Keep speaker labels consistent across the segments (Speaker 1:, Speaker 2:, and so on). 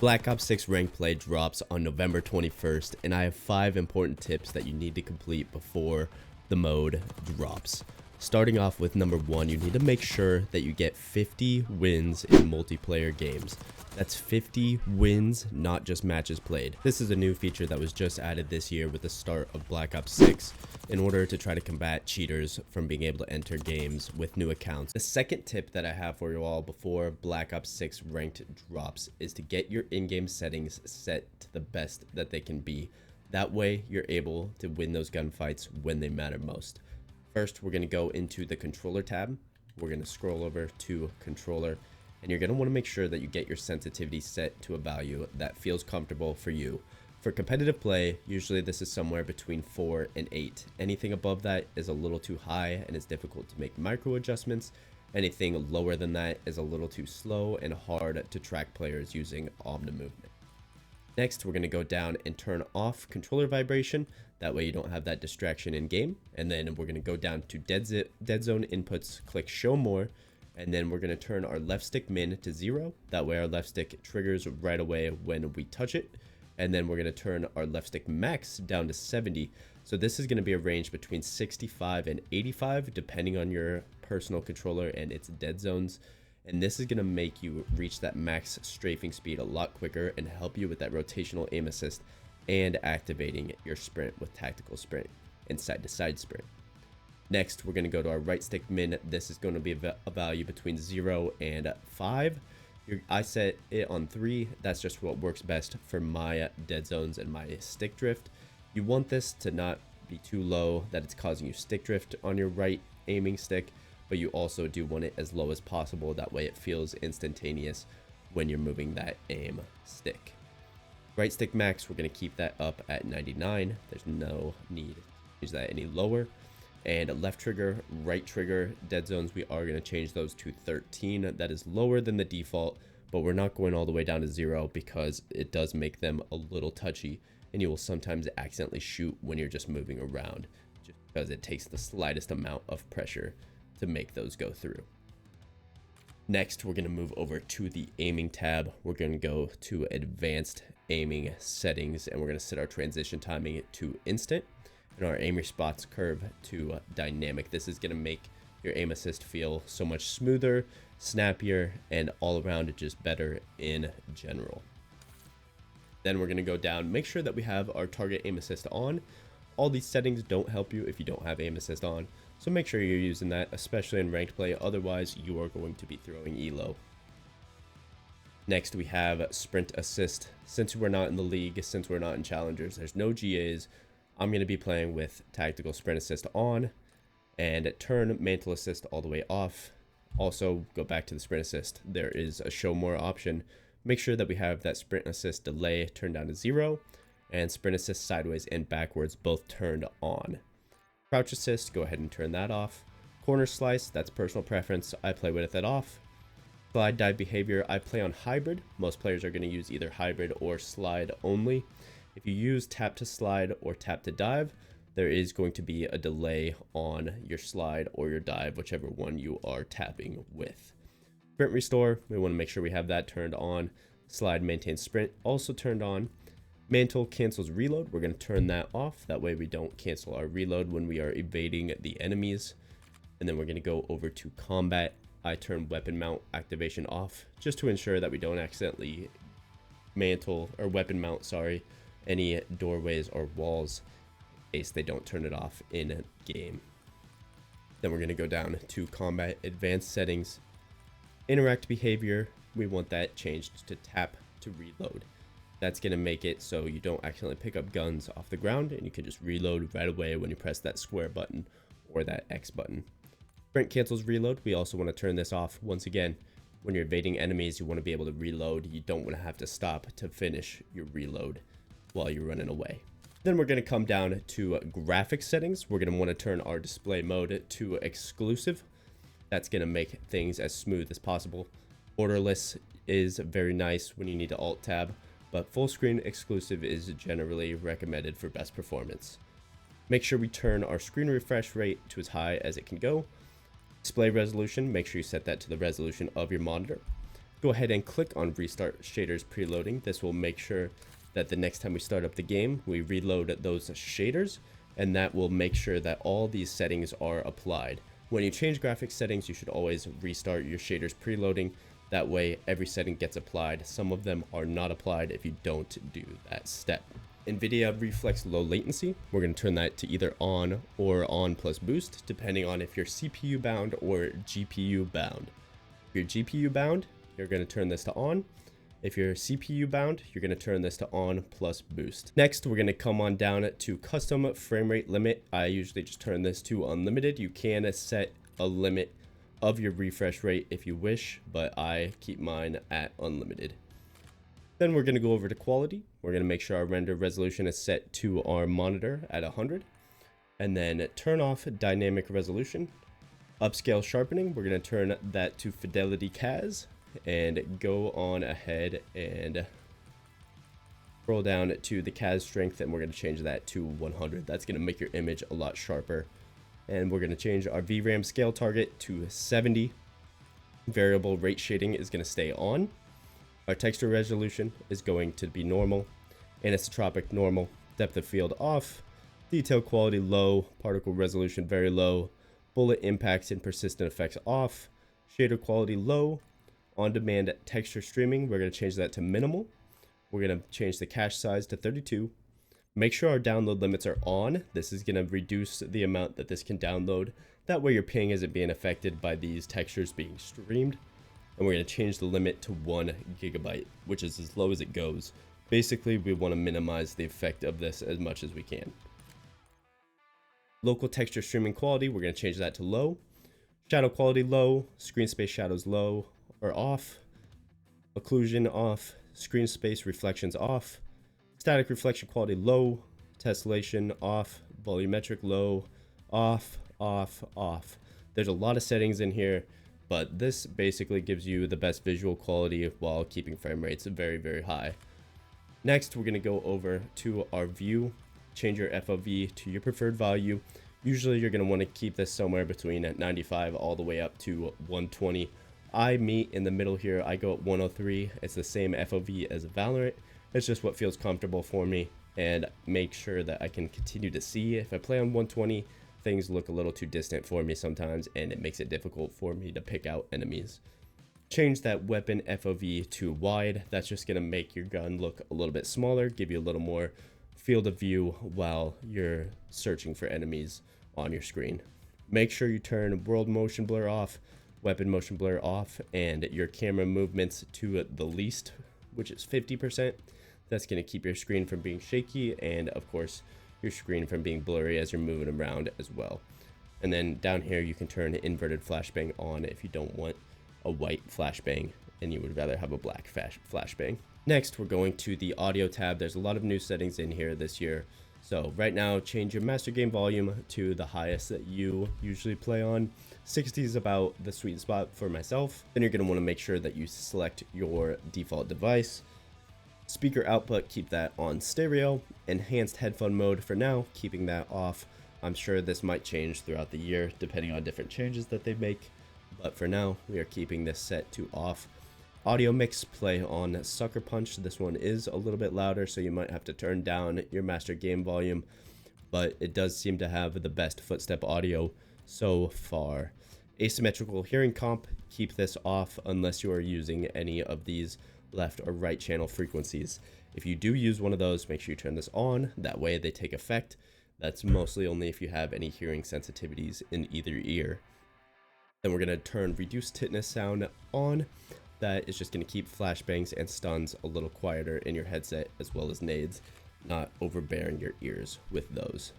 Speaker 1: Black Ops 6 ranked play drops on November 21st, and I have 5 important tips that you need to complete before the mode drops. Starting off with number 1, you need to make sure that you get 50 wins in multiplayer games. That's 50 wins, not just matches played. This is a new feature that was just added this year with the start of Black Ops 6 in order to try to combat cheaters from being able to enter games with new accounts. The second tip that I have for you all before Black Ops 6 ranked drops is to get your in-game settings set to the best that they can be. That way you're able to win those gunfights when they matter most. First, we're going to go into the controller tab. We're going to scroll over to controller, and you're going to want to make sure that you get your sensitivity set to a value that feels comfortable for you. For competitive play, usually this is somewhere between 4 and 8. Anything above that is a little too high and is difficult to make micro adjustments. Anything lower than that is a little too slow and hard to track players using Omni movement. Next, we're going to go down and turn off controller vibration. That way you don't have that distraction in game. And then we're going to go down to dead zone inputs, click show more. And then we're going to turn our left stick min to 0. That way our left stick triggers right away when we touch it. And then we're going to turn our left stick max down to 70. So this is going to be a range between 65 and 85, depending on your personal controller and its dead zones. And this is going to make you reach that max strafing speed a lot quicker and help you with that rotational aim assist and activating your sprint with tactical sprint and side to side sprint. Next, we're going to go to our right stick min. This is going to be a value between 0 and 5. I set it on 3. That's just what works best for my dead zones and my stick drift. You want this to not be too low that it's causing you stick drift on your right aiming stick, but you also do want it as low as possible. That way it feels instantaneous when you're moving that aim stick. Right stick max, we're going to keep that up at 99. There's no need to change that any lower. And left trigger, right trigger, dead zones, we are going to change those to 13. That is lower than the default, but we're not going all the way down to 0 because it does make them a little touchy, and you will sometimes accidentally shoot when you're just moving around, just because it takes the slightest amount of pressure to make those go through. Next, we're going to move over to the aiming tab. We're going to go to advanced aiming settings, and we're going to set our transition timing to instant and our aim response curve to dynamic. This is going to make your aim assist feel so much smoother, snappier, and all around just better in general. Then we're going to go down, make sure that we have our target aim assist on. All these settings don't help you if you don't have aim assist on, so make sure you're using that, especially in ranked play, otherwise you are going to be throwing elo. Next, we have sprint assist. Since we're not in the league, since we're not in challengers, there's no GAs, I'm going to be playing with tactical sprint assist on and turn mantle assist all the way off. Also, go back to the sprint assist. There is a show more option. Make sure that we have that sprint assist delay turned down to 0 and sprint assist sideways and backwards both turned on. Crouch assist, go ahead and turn that off. Corner slice, that's personal preference. I play with it off. Slide dive behavior, I play on hybrid. Most players are going to use either hybrid or slide only. If you use tap to slide or tap to dive, there is going to be a delay on your slide or your dive, whichever one you are tapping with. Sprint restore, we want to make sure we have that turned on. Slide maintains sprint, also turned on. Mantle cancels reload, we're going to turn that off. That way we don't cancel our reload when we are evading the enemies. And then we're going to go over to combat. I turn weapon mount activation off just to ensure that we don't accidentally weapon mount, any doorways or walls in case they don't turn it off in game. Then we're going to go down to combat advanced settings. Interact behavior, we want that changed to tap to reload. That's going to make it so you don't accidentally pick up guns off the ground and you can just reload right away when you press that square button or that X button. Sprint cancels reload. We also want to turn this off. Once again, when you're evading enemies, you want to be able to reload. You don't want to have to stop to finish your reload while you're running away. Then we're going to come down to graphics settings. We're going to want to turn our display mode to exclusive. That's going to make things as smooth as possible. Borderless is very nice when you need to alt tab, but full screen exclusive is generally recommended for best performance. Make sure we turn our screen refresh rate to as high as it can go. Display resolution, make sure you set that to the resolution of your monitor. Go ahead and click on Restart Shaders Preloading. This will make sure that the next time we start up the game, we reload those shaders, and that will make sure that all these settings are applied. When you change graphics settings, you should always restart your shaders preloading. That way, every setting gets applied. Some of them are not applied if you don't do that step. NVIDIA Reflex Low Latency, we're going to turn that to either on or on plus boost, depending on if you're CPU bound or GPU bound. If you're GPU bound, you're going to turn this to on. If you're CPU bound, you're going to turn this to on plus boost. Next, we're going to come on down to custom frame rate limit. I usually just turn this to unlimited. You can set a limit of your refresh rate if you wish, but I keep mine at unlimited. Then we're going to go over to quality. We're going to make sure our render resolution is set to our monitor at 100, and then turn off dynamic resolution. Upscale sharpening, we're going to turn that to fidelity CAS, and go on ahead and scroll down to the CAS strength, and we're going to change that to 100. That's going to make your image a lot sharper. And we're going to change our VRAM scale target to 70. Variable rate shading is going to stay on. Our texture resolution is going to be normal. Anisotropic normal. Depth of field off. Detail quality low. Particle resolution very low. Bullet impacts and persistent effects off. Shader quality low. On-demand texture streaming, we're going to change that to minimal. We're going to change the cache size to 32. Make sure our download limits are on. This is going to reduce the amount that this can download. That way your ping isn't being affected by these textures being streamed. And we're going to change the limit to 1 gigabyte, which is as low as it goes. Basically, we want to minimize the effect of this as much as we can. Local texture streaming quality, we're going to change that to low. Shadow quality low. Screen space shadows low or off. Occlusion off. Screen space reflections off. Static reflection quality low. Tessellation off. Volumetric low. Off, off, off. There's a lot of settings in here, but this basically gives you the best visual quality while keeping frame rates very, very high. Next, we're going to go over to our view. Change your FOV to your preferred value. Usually you're going to want to keep this somewhere between 95 all the way up to 120. I meet in the middle here. I go at 103. It's the same FOV as Valorant. It's just what feels comfortable for me, and make sure that I can continue to see. If I play on 120, things look a little too distant for me sometimes, and it makes it difficult for me to pick out enemies. Change that weapon FOV to wide. That's just going to make your gun look a little bit smaller, give you a little more field of view while you're searching for enemies on your screen. Make sure you turn world motion blur off, weapon motion blur off, and your camera movements to the least, which is 50%. That's going to keep your screen from being shaky, and of course your screen from being blurry as you're moving around as well. And then down here you can turn inverted flashbang on if you don't want a white flashbang and you would rather have a black flashbang. Next, we're going to the audio tab. There's a lot of new settings in here this year. So right now, change your master game volume to the highest that you usually play on. 60 is about the sweet spot for myself. Then you're going to want to make sure that you select your default device. Speaker output, keep that on stereo. Enhanced headphone mode for now, keeping that off. I'm sure this might change throughout the year depending on different changes that they make. But for now, we are keeping this set to off. Audio mix, play on Sucker Punch. This one is a little bit louder, so you might have to turn down your master game volume, but it does seem to have the best footstep audio so far. Asymmetrical hearing comp, keep this off unless you are using any of these left or right channel frequencies. If you do use one of those, make sure you turn this on. That way they take effect. That's mostly only if you have any hearing sensitivities in either ear. Then we're going to turn reduced titness sound on. That is just going to keep flashbangs and stuns a little quieter in your headset, as well as nades, not overbearing your ears with those.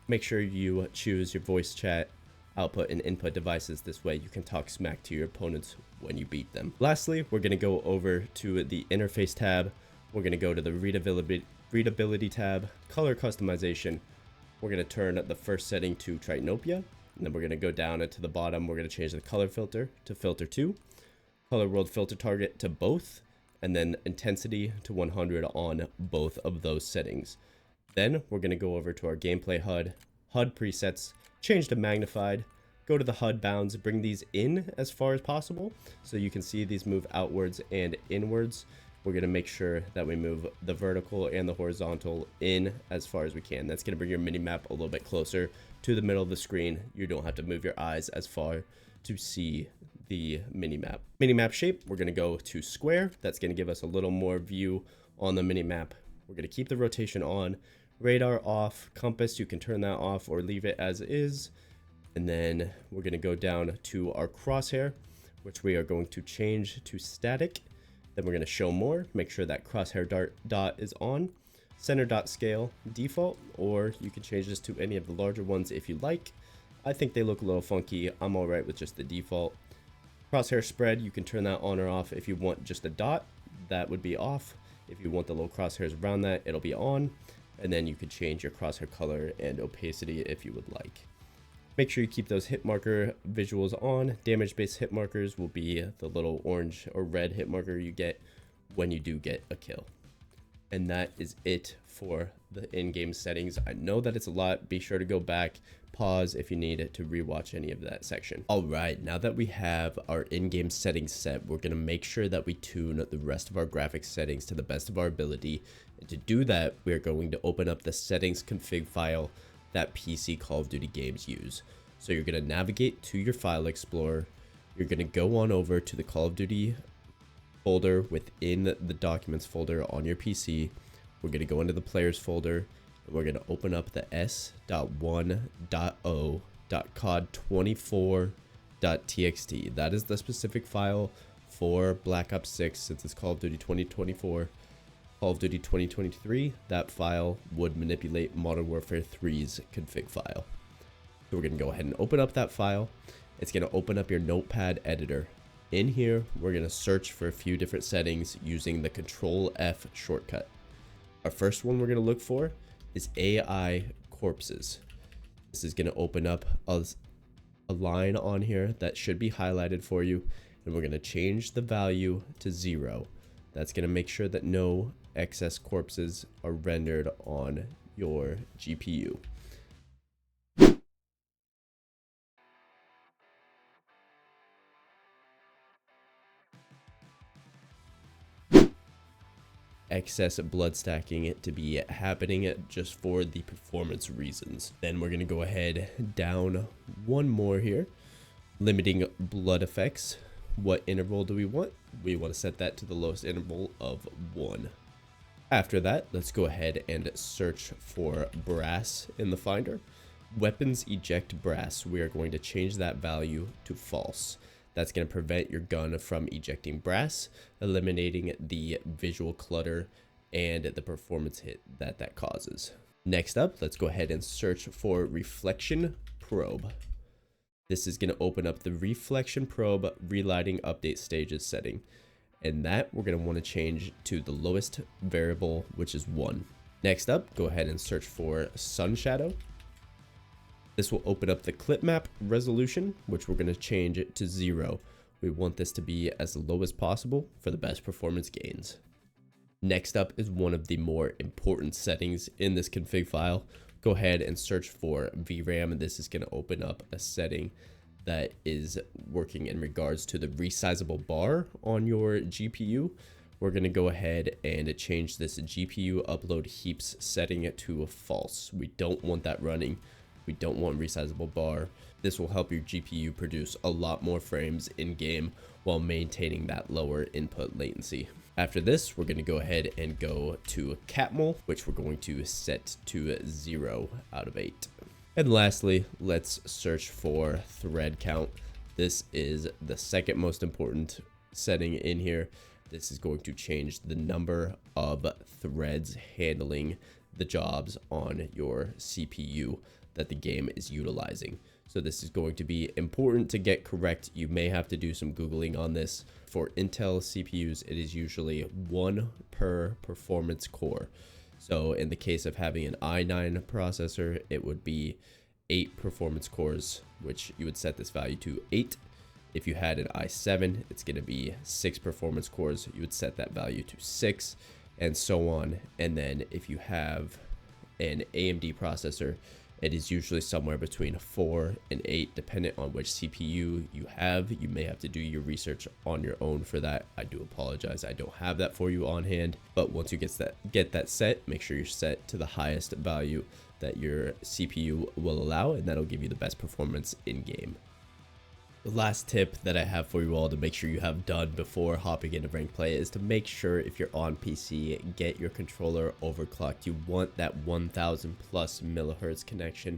Speaker 1: Make sure you choose your voice chat, output, and input devices. This way you can talk smack to your opponents when you beat them. Lastly, we're going to go over to the interface tab. We're going to go to the readability tab, color customization. We're going to turn the first setting to Tritanopia, and then we're going to go down to the bottom. We're going to change the color filter to filter 2. Color world filter target to both, and then intensity to 100 on both of those settings. Then we're going to go over to our gameplay HUD presets, change to magnified, go to the HUD bounds, bring these in as far as possible. So you can see these move outwards and inwards. We're going to make sure that we move the vertical and the horizontal in as far as we can. That's going to bring your mini map a little bit closer to the middle of the screen. You don't have to move your eyes as far to see the mini map. Mini map shape, we're going to go to square. That's going to give us a little more view on the mini map. We're going to keep the rotation on, radar off, compass, you can turn that off or leave it as is. And then we're going to go down to our crosshair, which we are going to change to static. Then we're going to show more, make sure that crosshair dot is on, center dot scale default, or you can change this to any of the larger ones if you like. I think they look a little funky. I'm all right with just the default. Crosshair spread, you can turn that on or off. If you want just a dot, that would be off. If you want the little crosshairs around that, it'll be on. And then you could change your crosshair color and opacity if you would like. Make sure you keep those hit marker visuals on. Damage based hit markers will be the little orange or red hit marker you get when you do get a kill. And that is it for the in-game settings. I know that it's a lot. Be sure to go back, pause if you need to rewatch any of that section. All right, now that we have our in-game settings set, we're gonna make sure that we tune the rest of our graphics settings to the best of our ability. And to do that, we are going to open up the settings config file that PC Call of Duty games use. So you're going to navigate to your file explorer. You're going to go on over to the Call of Duty folder within the documents folder on your PC. We're going to go into the players folder and we're going to open up the s.1.0.cod24.txt. That is the specific file for Black Ops 6 since it's Call of Duty 2024. Call of Duty 2023, that file would manipulate Modern Warfare 3's config file. So we're going to go ahead and open up that file. It's going to open up your notepad editor. In here, we're going to search for a few different settings using the Control F shortcut. Our first one we're going to look for is AI corpses. This is going to open up a line on here that should be highlighted for you. And we're going to change the value to 0. That's going to make sure that no excess corpses are rendered on your GPU. Excess blood stacking to be happening just for the performance reasons. Then we're going to go ahead down one more here, limiting blood effects. What interval do we want? We want to set that to the lowest interval of 1. After that, let's go ahead and search for brass in the finder. Weapons eject brass. We are going to change that value to false. That's going to prevent your gun from ejecting brass, eliminating the visual clutter and the performance hit that causes. Next up, let's go ahead and search for reflection probe. This is going to open up the reflection probe relighting update stages setting. And that we're going to want to change to the lowest variable, which is 1. Next up, go ahead and search for sun shadow. This will open up the clip map resolution, which we're going to change it to 0. We want this to be as low as possible for the best performance gains. Next up is one of the more important settings in this config file. Go ahead and search for VRAM. This is going to open up a setting that is working in regards to the resizable bar on your GPU. We're going to go ahead and change this GPU upload heaps setting it to a false. We don't want that running. We don't want resizable bar. This will help your GPU produce a lot more frames in game while maintaining that lower input latency. After this, we're going to go ahead and go to Catmull, which we're going to set to 0 out of 8. And lastly, let's search for thread count. This is the second most important setting in here. This is going to change the number of threads handling the jobs on your CPU that the game is utilizing. So this is going to be important to get correct. You may have to do some Googling on this. For Intel CPUs, it is usually 1 per performance core. So in the case of having an i9 processor, it would be 8 performance cores, which you would set this value to 8. If you had an i7, it's going to be 6 performance cores. You would set that value to 6, and so on. And then if you have an AMD processor, It is usually somewhere between 4 and 8, depending on which CPU you have. You may have to do your research on your own for that. I do apologize, I don't have that for you on hand. But once you get that set, make sure you're set to the highest value that your CPU will allow, and that'll give you the best performance in game. The last tip that I have for you all to make sure you have done before hopping into ranked play is to make sure, if you're on PC, get your controller overclocked. You want that 1000 plus millihertz connection.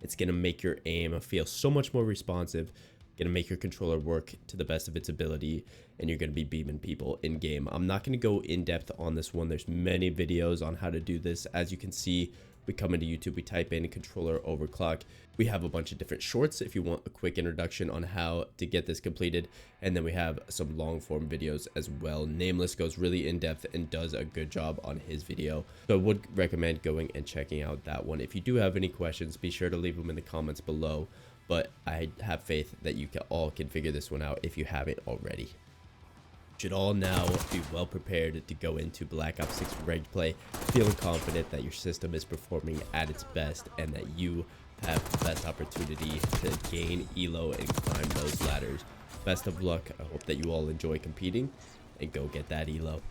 Speaker 1: It's going to make your aim feel so much more responsive, going to make your controller work to the best of its ability, and you're going to be beaming people in game. I'm not going to go in depth on this one. There's many videos on how to do this. As you can see, we come into YouTube, we type in controller overclock. We have a bunch of different shorts if you want a quick introduction on how to get this completed. And then we have some long form videos as well. Nameless goes really in depth and does a good job on his video. So I would recommend going and checking out that one. If you do have any questions, be sure to leave them in the comments below. But I have faith that you all can figure this one out if you haven't already. Should all now be well prepared to go into Black Ops 6 ranked play, feeling confident that your system is performing at its best and that you have the best opportunity to gain elo and climb those ladders. Best of luck. I hope that you all enjoy competing, and go get that elo.